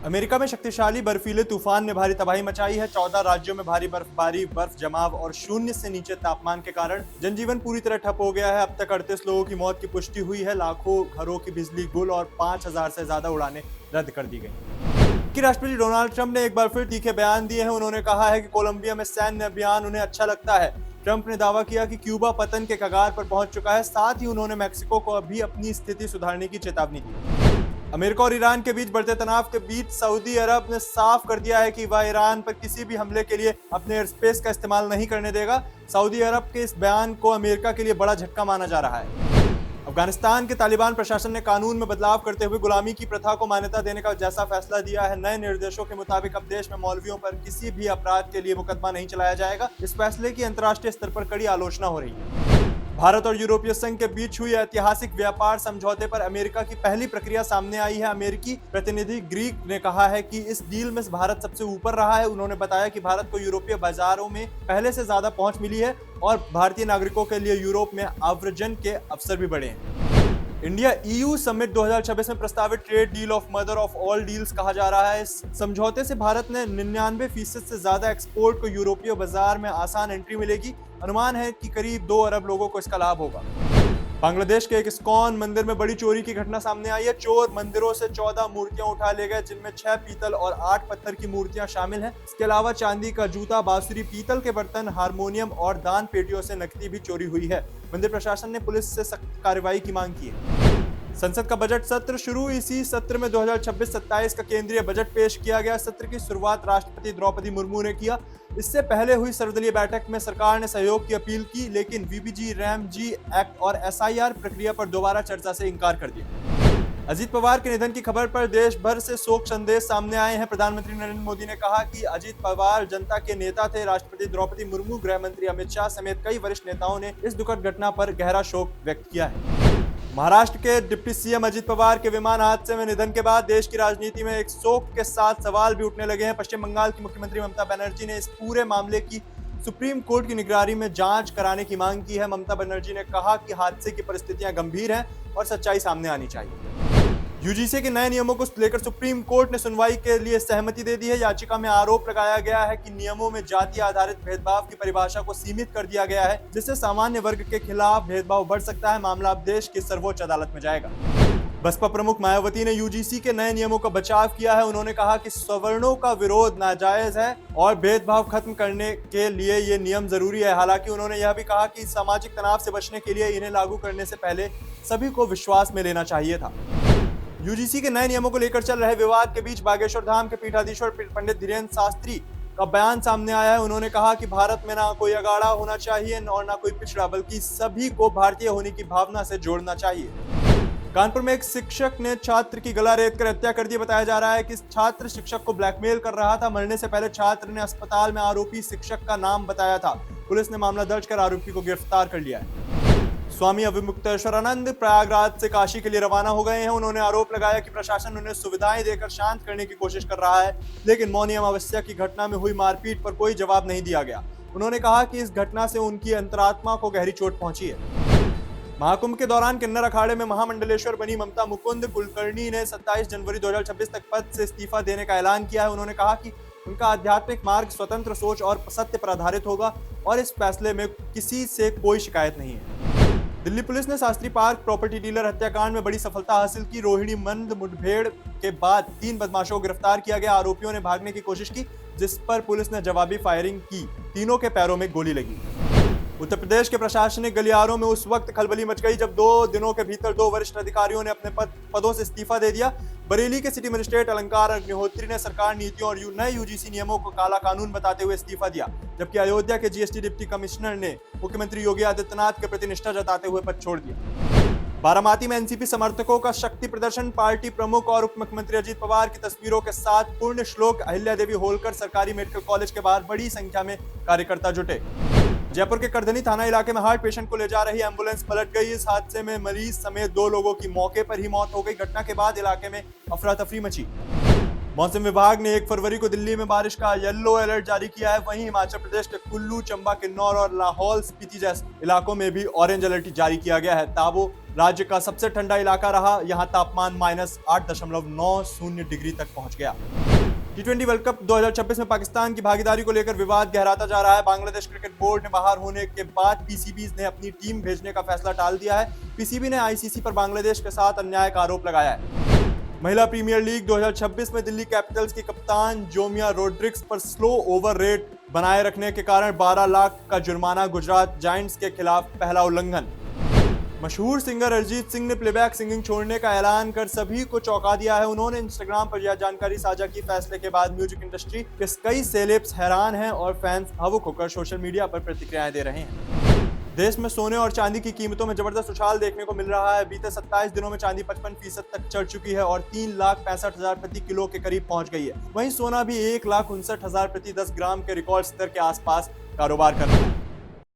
America में शक्तिशाली बर्फीले तूफान ने भारी तबाही मचाई है। 14 राज्यों में भारी बर्फबारी, बर्फ जमाव और शून्य से नीचे तापमान के कारण जनजीवन पूरी तरह ठप हो गया है। अब तक 38 लोगों की मौत की पुष्टि हुई है। लाखों घरों की बिजली गुल और 5000 से ज्यादा उड़ानें रद्द कर दी गई। कि राष्ट्रपति डोनाल्ड ट्रंप ने एक बार फिर तीखे बयान दिए हैं। उन्होंने कहा है कि कोलंबिया में सैन्य अभियान उन्हें अच्छा लगता है। ट्रंप ने दावा किया कि क्यूबा पतन के कगार पर पहुंच चुका है। साथ ही उन्होंने मैक्सिको को अभी अपनी स्थिति सुधारने की चेतावनी दी। अमेरिका और ईरान के बीच बढ़ते तनाव के बीच सऊदी अरब ने साफ कर दिया है कि वह ईरान पर किसी भी हमले के लिए अपने एयर स्पेस का इस्तेमाल नहीं करने देगा। सऊदी अरब के इस बयान को अमेरिका के लिए बड़ा झटका माना जा रहा है। अफगानिस्तान के तालिबान प्रशासन ने कानून में बदलाव करते हुए गुलामी की प्रथा को मान्यता देने का जैसा फैसला दिया है। नए निर्देशों के मुताबिक अब देश में मौलवियों पर किसी भी अपराध के लिए मुकदमा नहीं चलाया जाएगा। इस फैसले की अंतर्राष्ट्रीय स्तर पर कड़ी आलोचना हो रही है। भारत और यूरोपीय संघ के बीच हुई ऐतिहासिक व्यापार समझौते पर अमेरिका की पहली प्रक्रिया सामने आई है। अमेरिकी प्रतिनिधि ग्रीक ने कहा है कि इस डील में भारत सबसे ऊपर रहा है। उन्होंने बताया कि भारत को यूरोपीय बाजारों में पहले से ज्यादा पहुंच मिली है और भारतीय नागरिकों के लिए यूरोप में आव्रजन के अवसर भी बढ़े हैं। इंडिया ईयू समिट 2026 में प्रस्तावित trade deal of mother of all deals कहा जा रहा है। इस समझौते से भारत ने 99% से ज्यादा एक्सपोर्ट को यूरोपीय बाजार में आसान एंट्री मिलेगी। अनुमान है कि करीब 2 अरब लोगों को इसका लाभ होगा। बांग्लादेश के एक इस्कॉन मंदिर में बड़ी चोरी की घटना सामने आई है। चोर मंदिरों से 14 मूर्तियां उठा ले गए, जिनमें 6 पीतल और 8 पत्थर की मूर्तियां शामिल हैं। इसके अलावा चांदी का जूता, बांसुरी, पीतल के बर्तन, हारमोनियम और दान पेटियों से नकदी भी चोरी हुई है। मंदिर प्रशासन ने पुलिस से सख्त कार्रवाई की मांग की है। संसद का बजट सत्र शुरू। इसी सत्र में 2026-27 का केंद्रीय बजट पेश किया गया। सत्र की शुरुआत राष्ट्रपति द्रौपदी मुर्मू ने किया। इससे पहले हुई सर्वदलीय बैठक में सरकार ने सहयोग की अपील की, लेकिन वीबीजी, रैमजी एक्ट और एसआईआर प्रक्रिया पर दोबारा चर्चा से इंकार कर दिया। अजीत पवार के निधन की खबर पर देश भर से शोक संदेश सामने आए हैं। प्रधानमंत्री नरेंद्र मोदी ने कहा कि अजीत पवार जनता के नेता थे। राष्ट्रपति द्रौपदी मुर्मू, गृह मंत्री अमित शाह समेत कई वरिष्ठ नेताओं ने इस दुखद घटना पर गहरा शोक व्यक्त किया है। महाराष्ट्र के डिप्टी सीएम अजीत पवार के विमान हादसे में निधन के बाद देश की राजनीति में एक शोक के साथ सवाल भी उठने लगे हैं। पश्चिम बंगाल की मुख्यमंत्री ममता बनर्जी ने इस पूरे मामले की सुप्रीम कोर्ट की निगरानी में जांच कराने की मांग की है। ममता बनर्जी ने कहा कि हादसे की परिस्थितियां गंभीर हैं और सच्चाई सामने आनी चाहिए। यूजीसी के नए नियमों को लेकर सुप्रीम कोर्ट ने सुनवाई के लिए सहमति दे दी है। याचिका में आरोप लगाया गया है कि नियमों में जाति आधारित भेदभाव की परिभाषा को सीमित कर दिया गया है, जिससे सामान्य वर्ग के खिलाफ भेदभाव बढ़ सकता है। मामला अब देश की सर्वोच्च अदालत में जाएगा। बसपा प्रमुख मायावती ने यूजीसी के नए नियमों का बचाव किया है। उन्होंने कहा कि सवर्णों का विरोध नाजायज है और भेदभाव खत्म करने के लिए ये नियम जरूरी है। हालांकि उन्होंने यह भी कहा कि सामाजिक तनाव से बचने के लिए इन्हें लागू करने से पहले सभी को विश्वास में लेना चाहिए था। यूजीसी के नए नियमों को लेकर चल रहे विवाद के बीच बागेश्वर धाम के पीठाधीश्वर पंडित धीरेन्द्र शास्त्री का बयान सामने आया है। उन्होंने कहा कि भारत में ना कोई अगाड़ा होना चाहिए और ना कोई पिछड़ा, बल्कि सभी को भारतीय होने की भावना से जोड़ना चाहिए। कानपुर में एक शिक्षक ने छात्र की गला रेत कर हत्या कर दी। बताया जा रहा है कि छात्र शिक्षक को ब्लैकमेल कर रहा था। मरने से पहले छात्र ने अस्पताल में आरोपी शिक्षक का नाम बताया था। पुलिस ने मामला दर्ज कर आरोपी को गिरफ्तार कर लिया है। स्वामी अविमुक्तेश्वरानंद प्रयागराज से काशी के लिए रवाना हो गए हैं। उन्होंने आरोप लगाया कि प्रशासन उन्हें सुविधाएं देकर शांत करने की कोशिश कर रहा है, लेकिन मौनी अमावस्या की घटना में हुई मारपीट पर कोई जवाब नहीं दिया गया। उन्होंने कहा कि इस घटना से उनकी अंतरात्मा को गहरी चोट पहुंची है। महाकुंभ के दौरान किन्नर अखाड़े में महामंडलेश्वर बनी ममता मुकुंद कुलकर्णी ने 27 जनवरी 2026 तक पद से इस्तीफा देने का ऐलान किया है। उन्होंने कहा कि उनका आध्यात्मिक मार्ग स्वतंत्र सोच और सत्य पर आधारित होगा और इस फैसले में किसी से कोई शिकायत नहीं है। दिल्ली पुलिस ने शास्त्री पार्क प्रॉपर्टी डीलर हत्याकांड में बड़ी सफलता हासिल की। रोहिणी मंद मुठभेड़ के बाद 3 बदमाशों को गिरफ्तार किया गया। आरोपियों ने भागने की कोशिश की, जिस पर पुलिस ने जवाबी फायरिंग की। तीनों के पैरों में गोली लगी। उत्तर प्रदेश के प्रशासनिक गलियारों में उस वक्त खलबली मच गई जब 2 दिनों के भीतर 2 वरिष्ठ अधिकारियों ने अपने पदों से इस्तीफा दे दिया। बरेली के सिटी मजिस्ट्रेट अलंकार अग्निहोत्री ने सरकार नीतियों और नए यूजीसी नियमों को काला कानून बताते हुए इस्तीफा दिया, जबकि अयोध्या के जीएसटी डिप्टी कमिश्नर ने मुख्यमंत्री योगी आदित्यनाथ के प्रति निष्ठा जताते हुए पद छोड़ दिया। बारामती में एनसीपी समर्थकों का शक्ति प्रदर्शन। पार्टी प्रमुख और उप मुख्यमंत्री अजीत पवार की तस्वीरों के साथ पूर्ण श्लोक अहिल्या देवी होलकर सरकारी मेडिकल कॉलेज के बाहर बड़ी संख्या में कार्यकर्ता जुटे। जयपुर के करधनी थाना इलाके में हार्ट पेशेंट को ले जा रही एम्बुलेंस पलट गई। इस हादसे में मरीज समेत 2 लोगों की मौके पर ही मौत हो गई। घटना के बाद इलाके में अफरा तफरी मची। मौसम विभाग ने 1 फरवरी को दिल्ली में बारिश का येलो अलर्ट जारी किया है। वहीं हिमाचल प्रदेश के कुल्लू, चंबा, किन्नौर और लाहौल स्पीति जैसे इलाकों में भी ऑरेंज अलर्ट जारी किया गया है। ताबो राज्य का सबसे ठंडा इलाका रहा। यहां तापमान -8.90 डिग्री तक पहुंच गया। T20 वर्ल्ड कप 2026 में पाकिस्तान की भागीदारी को लेकर विवाद गहराता जा रहा है। बांग्लादेश क्रिकेट बोर्ड ने बाहर होने के बाद पीसीबी ने अपनी टीम भेजने का फैसला टाल दिया है। पीसीबी ने आईसीसी पर बांग्लादेश के साथ अन्याय का आरोप लगाया है। महिला प्रीमियर लीग 2026 में दिल्ली कैपिटल्स की कप्तान जोमिया रोड्रिग्स पर स्लो ओवर रेट बनाए रखने के कारण 12 लाख का जुर्माना। गुजरात जायंट्स के खिलाफ पहला उल्लंघन। मशहूर सिंगर अरिजीत सिंह ने प्लेबैक सिंगिंग छोड़ने का ऐलान कर सभी को चौंका दिया है। उन्होंने इंस्टाग्राम पर यह जानकारी साझा की। फैसले के बाद म्यूजिक इंडस्ट्री के कई सेलेब्स हैरान हैं और फैंस भावुक होकर सोशल मीडिया पर प्रतिक्रियाएं दे रहे हैं। देश में सोने और चांदी की कीमतों में जबरदस्त उछाल देखने को मिल रहा है। बीते 27 दिनों में चांदी 55% तक चढ़ चुकी है और 3,65,000 प्रति किलो के करीब पहुंच गई है। वहीं सोना भी 1,59,000 प्रति 10 ग्राम के रिकॉर्ड स्तर के आसपास कारोबार कर रहा है।